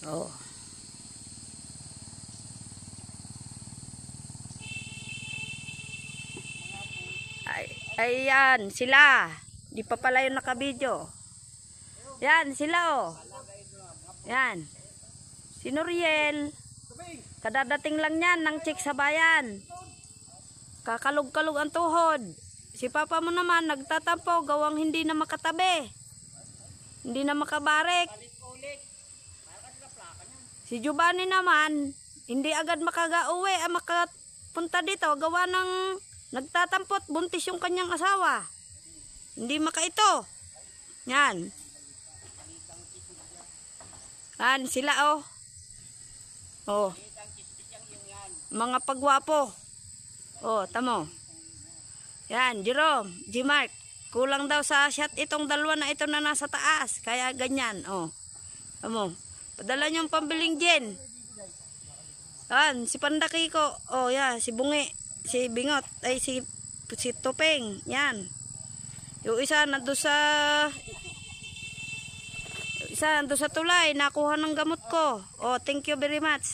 Oh. Ayan, sila. Di pa pala yung nakabidyo. Yan, sila oh. Yan. Si Noriel. Kadadating lang yan ng chick sa bayan. Kakalog-kalog ang tuhod. Si papa mo naman nagtatampo gawang hindi na makatabi. Hindi na makabarek. Si Giovanni naman, hindi agad makagauwi ang makapunta dito. Gawa ng nagtatampot, buntis yung kanyang asawa. Hindi makaito. Yan. Yan, sila oh. Oh. Mga pagwapo. Oh, tamo. Yan, Jerome, G-Mark. Kulang daw sa shot itong dalawa na ito na nasa taas. Kaya ganyan, oh. Tamo. Padala niyong pambiling gin. Yan, si Pandaki ko. Oh, yan, si Bungi. Si Bingot. Ay, si Tupeng. Yan. Yung isa nandun sa tulay. Nakuha ng gamot ko. Oh, thank you very much.